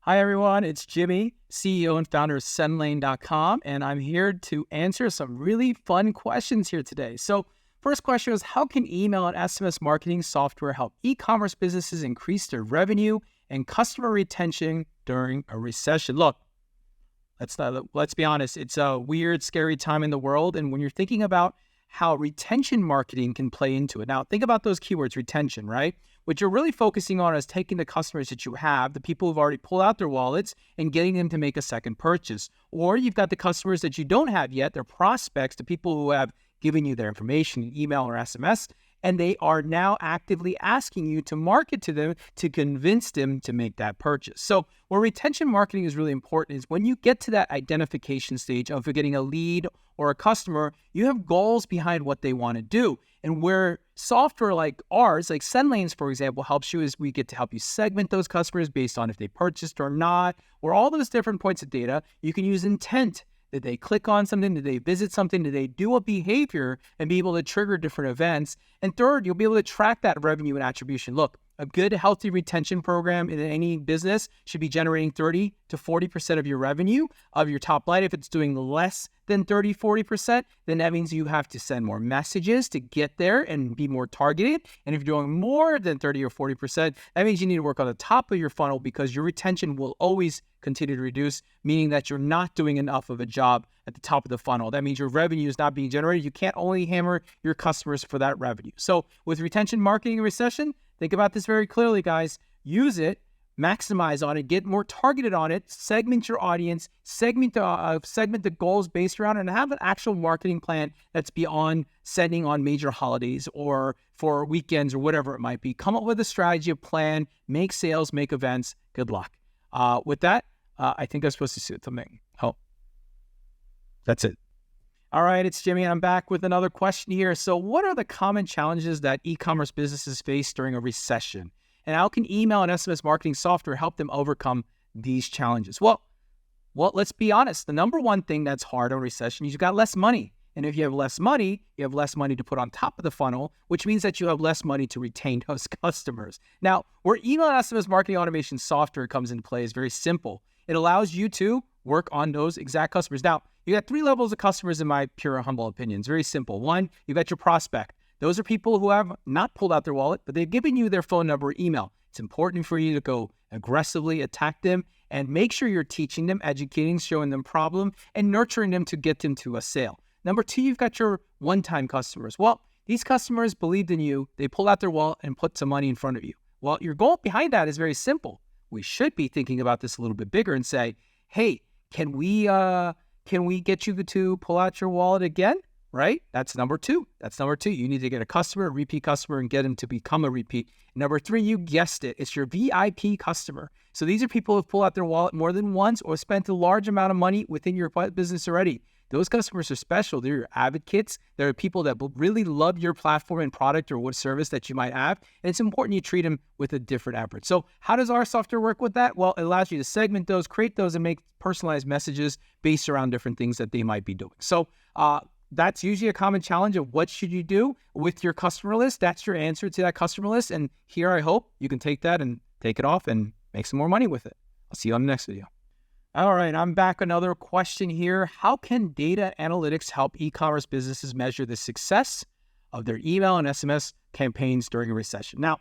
Hi, everyone. It's Jimmy, CEO and founder of Sendlane.com, and I'm here to answer some really fun questions here today. So, first question is, how can email and SMS marketing software help e-commerce businesses increase their revenue and customer retention during a recession? Look, let's be honest. It's a weird, scary time in the world, and when you're thinking about how retention marketing can play into it. Now, think about those keywords, retention, right? What you're really focusing on is taking the customers that you have, the people who've already pulled out their wallets, and getting them to make a second purchase. Or you've got the customers that you don't have yet, they're prospects, the people who have given you their information in email or SMS, and they are now actively asking you to market to them to convince them to make that purchase. So where retention marketing is really important is when you get to that identification stage of getting a lead or a customer, you have goals behind what they want to do. And where software like ours, like Sendlane's, for example, helps you is we get to help you segment those customers based on if they purchased or not, or all those different points of data. You can use intent. Did they click on something? Did they visit something? Did they do a behavior and be able to trigger different events? And third, you'll be able to track that revenue and attribution. Look, a good, healthy retention program in any business should be generating 30 to 40% of your revenue of your top line. If it's doing less than 30, 40%, then that means you have to send more messages to get there and be more targeted. And if you're doing more than 30 or 40%, that means you need to work on the top of your funnel because your retention will always continue to reduce, meaning that you're not doing enough of a job at the top of the funnel. That means your revenue is not being generated. You can't only hammer your customers for that revenue. So with retention marketing in recession, think about this very clearly, guys. Use it, maximize on it, get more targeted on it, segment your audience, segment the goals based around it, and have an actual marketing plan that's beyond sending on major holidays or for weekends or whatever it might be. Come up with a strategy, a plan, make sales, make events. Good luck. With that, I think I'm supposed to say something. Oh, that's it. All right, it's Jimmy. I'm back with another question here. So what are the common challenges that e-commerce businesses face during a recession? And how can email and SMS marketing software help them overcome these challenges? Well, let's be honest. The number one thing that's hard in a recession is you've got less money. And if you have less money, you have less money to put on top of the funnel, which means that you have less money to retain those customers. Now, where email and SMS marketing automation software comes into play is very simple. It allows you to work on those exact customers. Now, you got three levels of customers in my pure, humble opinion. It's very simple. One, you got your prospect. Those are people who have not pulled out their wallet, but they've given you their phone number or email. It's important for you to go aggressively attack them and make sure you're teaching them, educating, showing them problem, and nurturing them to get them to a sale. Number two, you've got your one-time customers. Well, these customers believed in you. They pulled out their wallet and put some money in front of you. Well, your goal behind that is very simple. We should be thinking about this a little bit bigger and say, hey, can we get you to pull out your wallet again? Right? That's number two. You need to get a customer, a repeat customer, and get them to become a repeat. Number three, you guessed it. It's your VIP customer. So these are people who pull out their wallet more than once or spent a large amount of money within your business already. Those customers are special. They're your advocates. They're people that really love your platform and product or what service that you might have. And it's important you treat them with a different effort. So how does our software work with that? Well, it allows you to segment those, create those, and make personalized messages based around different things that they might be doing. So that's usually a common challenge of what should you do with your customer list. That's your answer to that customer list. And here I hope you can take that and take it off and make some more money with it. I'll see you on the next video. All right, I'm back. Another question here. How can data analytics help e-commerce businesses measure the success of their email and SMS campaigns during a recession? Now,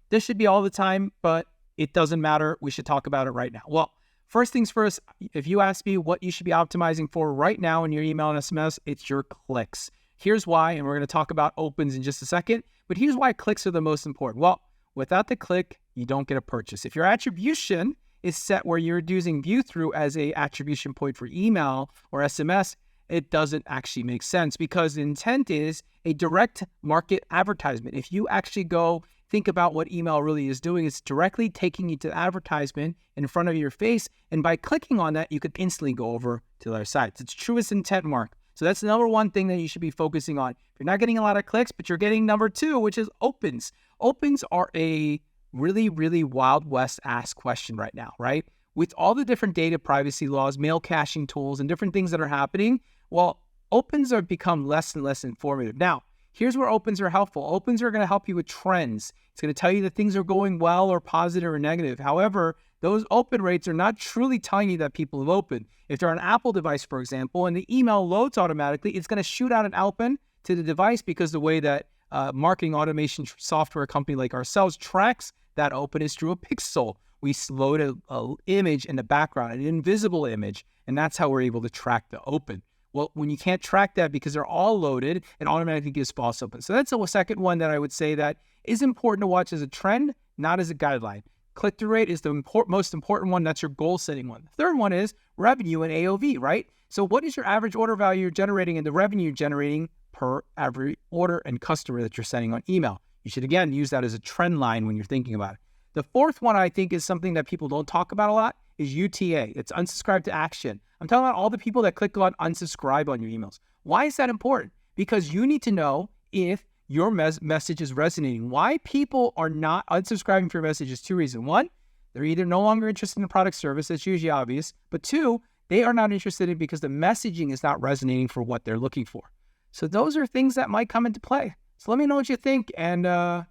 this should be all the time, but it doesn't matter. We should talk about it right now. Well, first things first, if you ask me what you should be optimizing for right now in your email and SMS, it's your clicks. Here's why, and we're going to talk about opens in just a second, but here's why clicks are the most important. Well, without the click, you don't get a purchase. If your attribution is set where you're using view through as a attribution point for email or SMS, it doesn't actually make sense because the intent is a direct market advertisement. If you actually go think about what email really is doing, it's directly taking you to the advertisement in front of your face. And by clicking on that, you could instantly go over to the other side. It's truest intent mark. So that's the number one thing that you should be focusing on. If you're not getting a lot of clicks, but you're getting number two, which is opens. Opens are a really, really Wild West ass question right now, right? With all the different data privacy laws, mail caching tools, and different things that are happening, well, opens have become less and less informative. Now, here's where opens are helpful. Opens are going to help you with trends. It's going to tell you that things are going well or positive or negative. However, those open rates are not truly telling you that people have opened. If they're on an Apple device, for example, and the email loads automatically, it's going to shoot out an open to the device because the way that marketing automation software company like ourselves tracks that open is through a pixel. We load an image in the background, an invisible image, and that's how we're able to track the open. Well, when you can't track that because they're all loaded, it automatically gives false open. So that's the second one that I would say that is important to watch as a trend, not as a guideline. Click-through rate is the most important one. That's your goal-setting one. The third one is revenue and AOV, right? So what is your average order value you're generating and the revenue you're generating per every order and customer that you're sending on email? You should, again, use that as a trend line when you're thinking about it. The fourth one I think is something that people don't talk about a lot is UTA. It's unsubscribe to action. I'm talking about all the people that click on unsubscribe on your emails. Why is that important? Because you need to know if your message is resonating. Why people are not unsubscribing for your message is two reasons. One, they're either no longer interested in the product service. That's usually obvious. But two, they are not interested in because the messaging is not resonating for what they're looking for. So those are things that might come into play. So let me know what you think. And let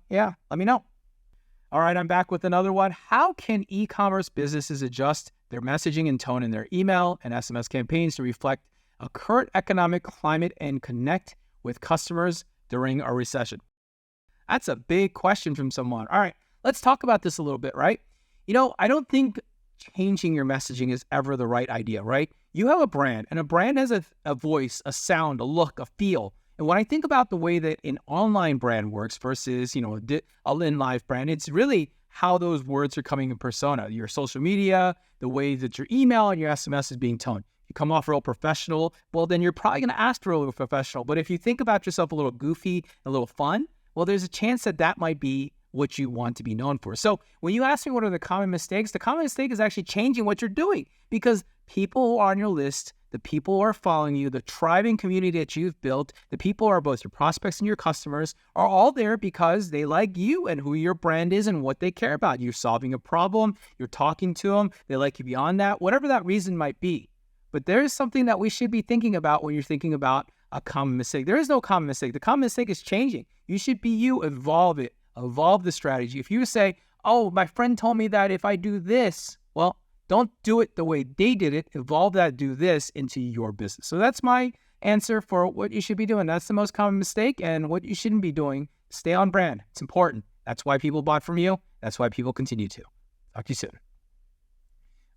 me know. All right, I'm back with another one. How can e-commerce businesses adjust their messaging and tone in their email and SMS campaigns to reflect a current economic climate and connect with customers during a recession? That's a big question from someone. All right, let's talk about this a little bit, right? I don't think changing your messaging is ever the right idea, right? You have a brand, and a brand has a voice, a sound, a look, a feel. And when I think about the way that an online brand works versus, an in-live brand, it's really how those words are coming in persona. Your social media, the way that your email and your SMS is being toned. You come off real professional, well, then you're probably going to ask real professional. But if you think about yourself a little goofy, a little fun, well, there's a chance that that might be what you want to be known for. So when you ask me what are the common mistakes, the common mistake is actually changing what you're doing because people who are on your list, the people who are following you, the tribe and community that you've built, the people who are both your prospects and your customers are all there because they like you and who your brand is and what they care about. You're solving a problem, you're talking to them, they like you beyond that, whatever that reason might be. But there is something that we should be thinking about when you're thinking about a common mistake. There is no common mistake. The common mistake is changing. You should be you, evolve it, evolve the strategy. If you say, oh, my friend told me that if I do this, well, don't do it the way they did it. Evolve that, do this into your business. So that's my answer for what you should be doing. That's the most common mistake and what you shouldn't be doing. Stay on brand. It's important. That's why people bought from you. That's why people continue to. Talk to you soon.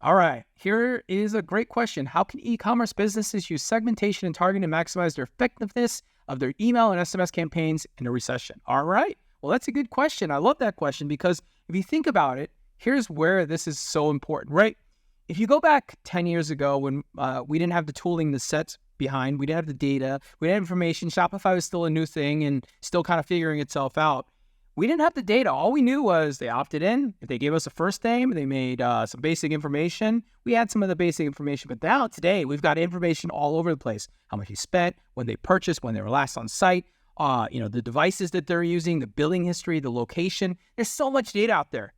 All right, here is a great question. How can e-commerce businesses use segmentation and targeting to maximize their effectiveness of their email and SMS campaigns in a recession? All right, well, that's a good question. I love that question because if you think about it, here's where this is so important, right? If you go back 10 years ago when we didn't have the tooling, the sets behind, we didn't have the data, we didn't have information, Shopify was still a new thing and still kind of figuring itself out. We didn't have the data. All we knew was they opted in. If they gave us a first name, they made some basic information. We had some of the basic information, but now today we've got information all over the place. How much you spent, when they purchased, when they were last on site, the devices that they're using, the billing history, the location. There's so much data out there.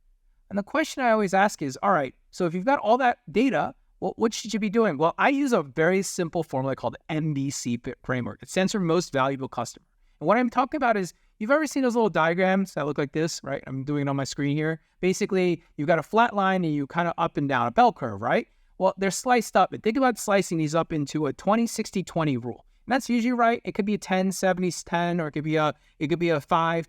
And the question I always ask is, all right, so if you've got all that data, well, what should you be doing? Well, I use a very simple formula called MVC framework. It stands for most valuable customer. And what I'm talking about is, you've ever seen those little diagrams that look like this, right? I'm doing it on my screen here. Basically, you've got a flat line and you kind of up and down, a bell curve, right? Well, they're sliced up. And think about slicing these up into a 20-60-20 rule. And that's usually right. It could be a 10-70-10, or it could be a 5,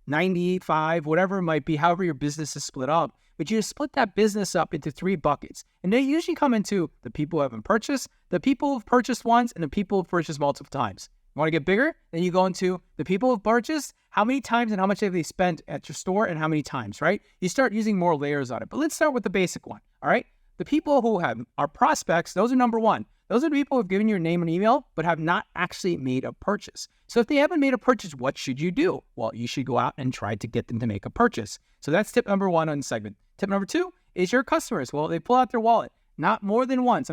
90-5, whatever it might be, however your business is split up. But you split that business up into 3 buckets. And they usually come into the people who haven't purchased, the people who've purchased once, and the people who've purchased multiple times. You want to get bigger? Then you go into the people who've purchased, how many times and how much have they spent at your store and how many times, right? You start using more layers on it. But let's start with the basic one, all right? The people who are prospects, those are number one. Those are the people who have given your name and email, but have not actually made a purchase. So if they haven't made a purchase, what should you do? Well, you should go out and try to get them to make a purchase. So that's tip number 1 on segment. Tip number 2 is your customers. Well, they pull out their wallet, not more than once.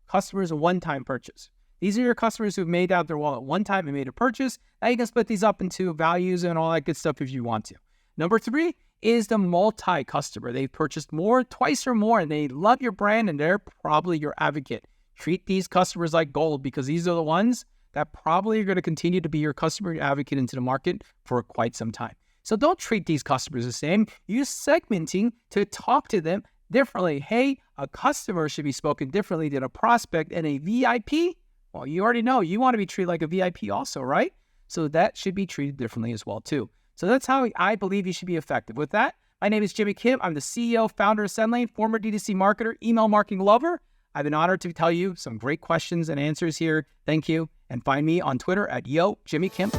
Customers, a one-time purchase. These are your customers who've made out their wallet one time and made a purchase. Now you can split these up into values and all that good stuff if you want to. Number 3 is the multi-customer. They've purchased more, twice or more, and they love your brand and they're probably your advocate. Treat these customers like gold because these are the ones that probably are going to continue to be your customer advocate into the market for quite some time. So don't treat these customers the same. Use segmenting to talk to them differently. Hey, a customer should be spoken differently than a prospect, and a VIP, well, you already know you want to be treated like a VIP also, right? So that should be treated differently as well too. So that's how I believe you should be effective. With that, my name is Jimmy Kim. I'm the CEO, founder of Sendlane, former D2C marketer, email marketing lover. I've been honored to tell you some great questions and answers here. Thank you. And find me on Twitter at Yo Jimmy Kim.